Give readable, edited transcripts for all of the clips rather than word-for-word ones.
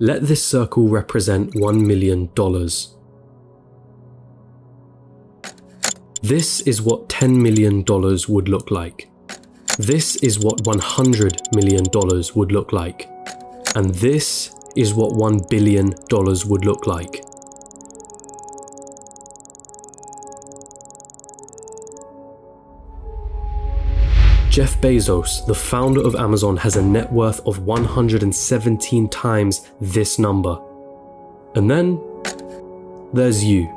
Let this circle represent $1 million. This is what $10 million would look like. This is what $100 million would look like. And this is what $1 billion would look like. Jeff Bezos, the founder of Amazon, has a net worth of 117 times this number. And then there's you.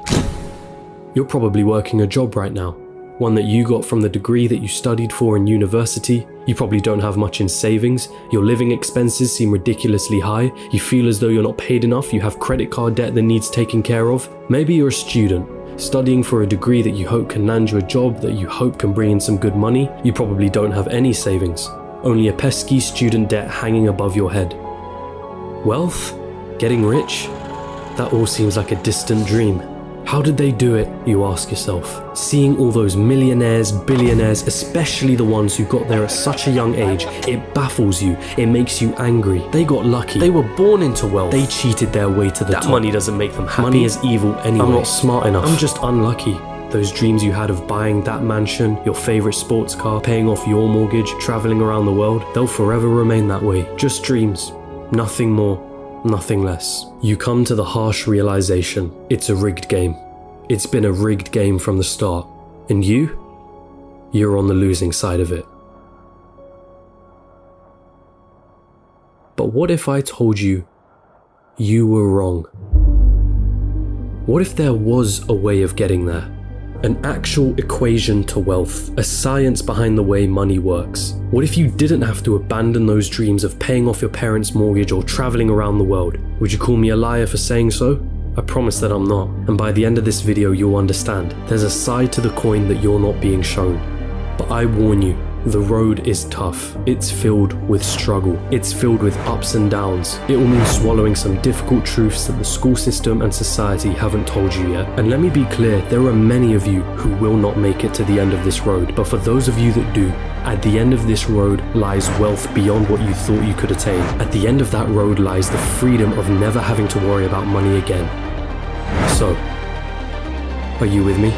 You're probably working a job right now, one that you got from the degree that you studied for in university. You probably don't have much in savings. Your living expenses seem ridiculously high. You feel as though you're not paid enough. You have credit card debt that needs taken care of. Maybe you're a student, studying for a degree that you hope can land you a job that you hope can bring in some good money. You probably don't have any savings, only a pesky student debt hanging above your head. Wealth? Getting rich? That all seems like a distant dream. How did they do it, you ask yourself? Seeing all those millionaires, billionaires, especially the ones who got there at such a young age, it baffles you, it makes you angry. They got lucky. They were born into wealth. They cheated their way to the top. That money doesn't make them happy. Money is evil anyway. I'm not smart enough. I'm just unlucky. Those dreams you had of buying that mansion, your favorite sports car, paying off your mortgage, traveling around the world, they'll forever remain that way. Just dreams. Nothing more. Nothing less. You come to the harsh realization, it's a rigged game. It's been a rigged game from the start. And you're on the losing side of it. But what if I told you you were wrong? What if there was a way of getting there? An actual equation to wealth, a science behind the way money works. What if you didn't have to abandon those dreams of paying off your parents' mortgage or traveling around the world? Would you call me a liar for saying so? I promise that I'm not, and by the end of this video you'll understand. There's a side to the coin that you're not being shown. But I warn you, the road is tough. It's filled with struggle. It's filled with ups and downs. It will mean swallowing some difficult truths that the school system and society haven't told you yet. And let me be clear, there are many of you who will not make it to the end of this road. But for those of you that do, at the end of this road lies wealth beyond what you thought you could attain. At the end of that road lies the freedom of never having to worry about money again. So, are you with me?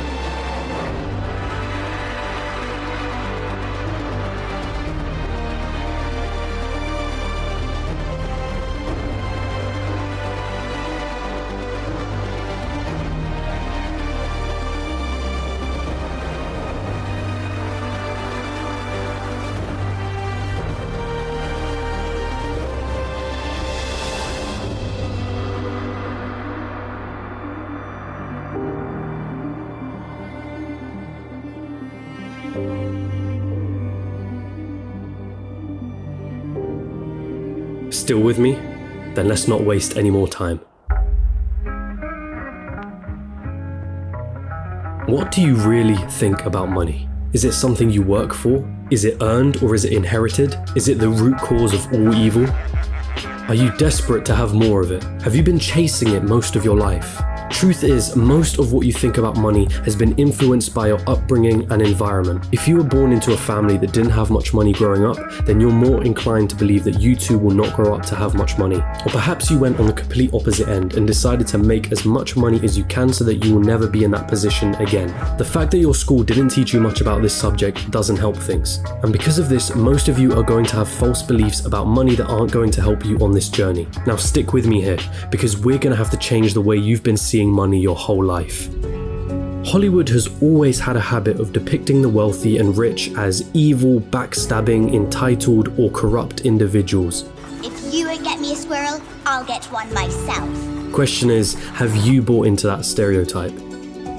Still with me? Then let's not waste any more time. What do you really think about money? Is it something you work for? Is it earned or is it inherited? Is it the root cause of all evil? Are you desperate to have more of it? Have you been chasing it most of your life? Truth is, most of what you think about money has been influenced by your upbringing and environment. If you were born into a family that didn't have much money growing up, then you're more inclined to believe that you too will not grow up to have much money. Or perhaps you went on the complete opposite end and decided to make as much money as you can so that you will never be in that position again. The fact that your school didn't teach you much about this subject doesn't help things. And because of this, most of you are going to have false beliefs about money that aren't going to help you on this journey. Now stick with me here, because we're going to have to change the way you've been seeing money your whole life. Hollywood has always had a habit of depicting the wealthy and rich as evil, backstabbing, entitled, or corrupt individuals. If you won't get me a squirrel, I'll get one myself. Question is, have you bought into that stereotype?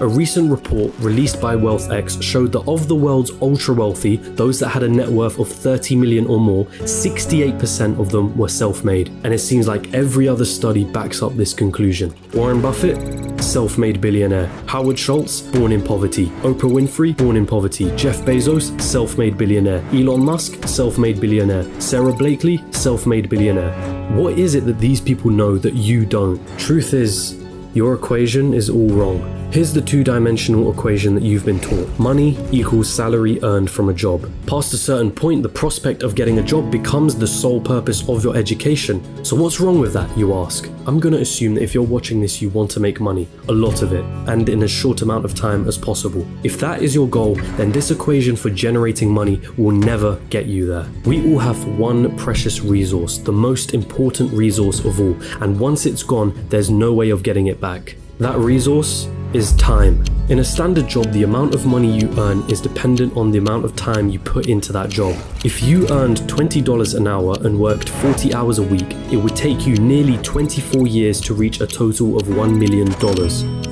A recent report released by WealthX showed that of the world's ultra-wealthy, those that had a net worth of 30 million or more, 68% of them were self-made. And it seems like every other study backs up this conclusion. Warren Buffett? Self-made billionaire. Howard Schultz? Born in poverty. Oprah Winfrey? Born in poverty. Jeff Bezos? Self-made billionaire. Elon Musk? Self-made billionaire. Sarah Blakely? Self-made billionaire. What is it that these people know that you don't? Truth is, your equation is all wrong. Here's the two-dimensional equation that you've been taught. Money equals salary earned from a job. Past a certain point, the prospect of getting a job becomes the sole purpose of your education. So what's wrong with that, you ask? I'm gonna assume that if you're watching this, you want to make money, a lot of it, and in as short amount of time as possible. If that is your goal, then this equation for generating money will never get you there. We all have one precious resource, the most important resource of all, and once it's gone, there's no way of getting it back. That resource is time. In a standard job, the amount of money you earn is dependent on the amount of time you put into that job. If you earned $20 an hour and worked 40 hours a week, it would take you nearly 24 years to reach a total of $1 million.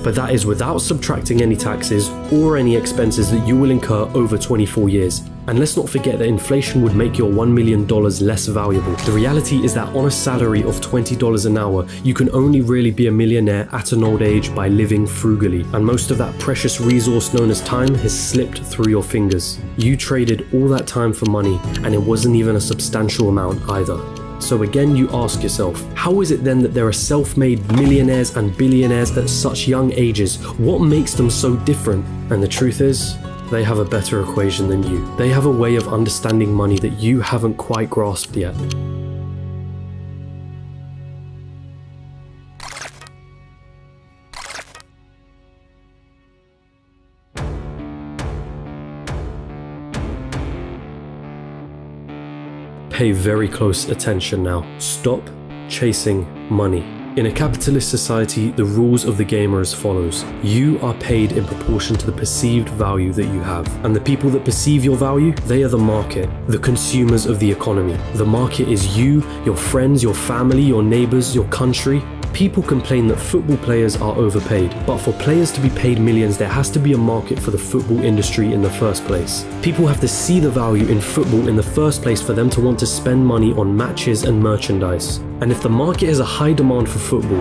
But that is without subtracting any taxes or any expenses that you will incur over 24 years. And let's not forget that inflation would make your $1 million less valuable. The reality is that on a salary of $20 an hour, you can only really be a millionaire at an old age by living frugally. And most of that precious resource known as time has slipped through your fingers. You traded all that time for money, and it wasn't even a substantial amount either. So again, you ask yourself, how is it then that there are self-made millionaires and billionaires at such young ages? What makes them so different? And the truth is, they have a better equation than you. They have a way of understanding money that you haven't quite grasped yet. Pay very close attention now. Stop chasing money. In a capitalist society, the rules of the game are as follows. You are paid in proportion to the perceived value that you have. And the people that perceive your value, they are the market, the consumers of the economy. The market is you, your friends, your family, your neighbors, your country. People complain that football players are overpaid, but for players to be paid millions, there has to be a market for the football industry in the first place. People have to see the value in football in the first place for them to want to spend money on matches and merchandise. And if the market has a high demand for football,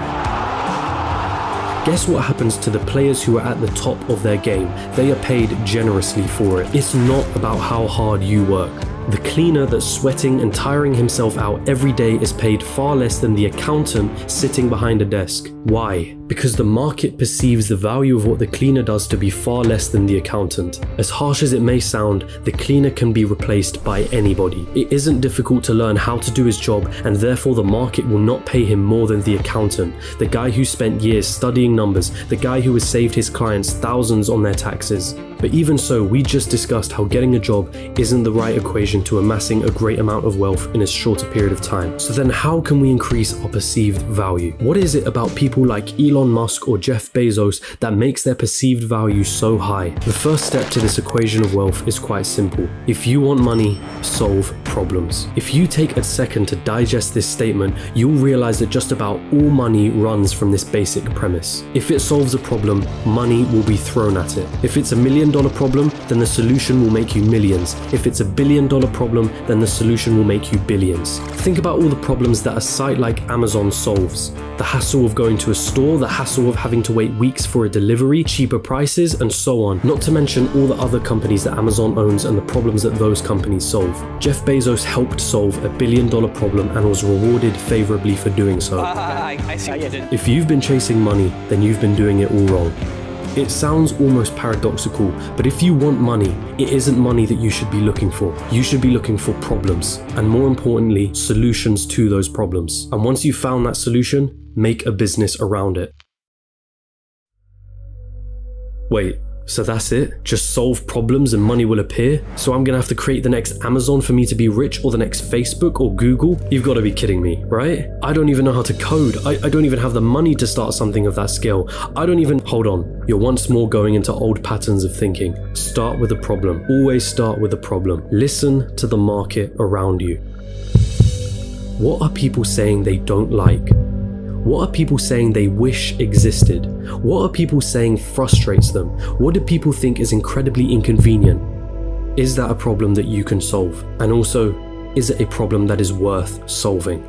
guess what happens to the players who are at the top of their game? They are paid generously for it. It's not about how hard you work. The cleaner that's sweating and tiring himself out every day is paid far less than the accountant sitting behind a desk. Why? Because the market perceives the value of what the cleaner does to be far less than the accountant. As harsh as it may sound, the cleaner can be replaced by anybody. It isn't difficult to learn how to do his job, and therefore the market will not pay him more than the accountant, the guy who spent years studying numbers, the guy who has saved his clients thousands on their taxes. But even so, we just discussed how getting a job isn't the right equation to amassing a great amount of wealth in a shorter period of time. So then how can we increase our perceived value? What is it about people like Elon Musk or Jeff Bezos that makes their perceived value so high? The first step to this equation of wealth is quite simple. If you want money, solve problems. If you take a second to digest this statement, you'll realize that just about all money runs from this basic premise. If it solves a problem, money will be thrown at it. If it's $1 million problem, then the solution will make you millions. If it's $1 billion problem, then the solution will make you billions. Think about all the problems that a site like Amazon solves. The hassle of going to a store, the hassle of having to wait weeks for a delivery, cheaper prices, and so on. Not to mention all the other companies that Amazon owns and the problems that those companies solve. Jeff Bezos helped solve $1 billion problem and was rewarded favorably for doing so. I see what you did. If you've been chasing money, then you've been doing it all wrong. It sounds almost paradoxical, but if you want money, it isn't money that you should be looking for. You should be looking for problems, and more importantly, solutions to those problems. And once you've found that solution, make a business around it. Wait, so that's it? Just solve problems and money will appear? So I'm gonna have to create the next Amazon for me to be rich, or the next Facebook or Google? You've gotta be kidding me, right? I don't even know how to code. I don't even have the money to start something of that scale. Hold on. You're once more going into old patterns of thinking. Start with a problem. Always start with a problem. Listen to the market around you. What are people saying they don't like? What are people saying they wish existed? What are people saying frustrates them? What do people think is incredibly inconvenient? Is that a problem that you can solve? And also, is it a problem that is worth solving?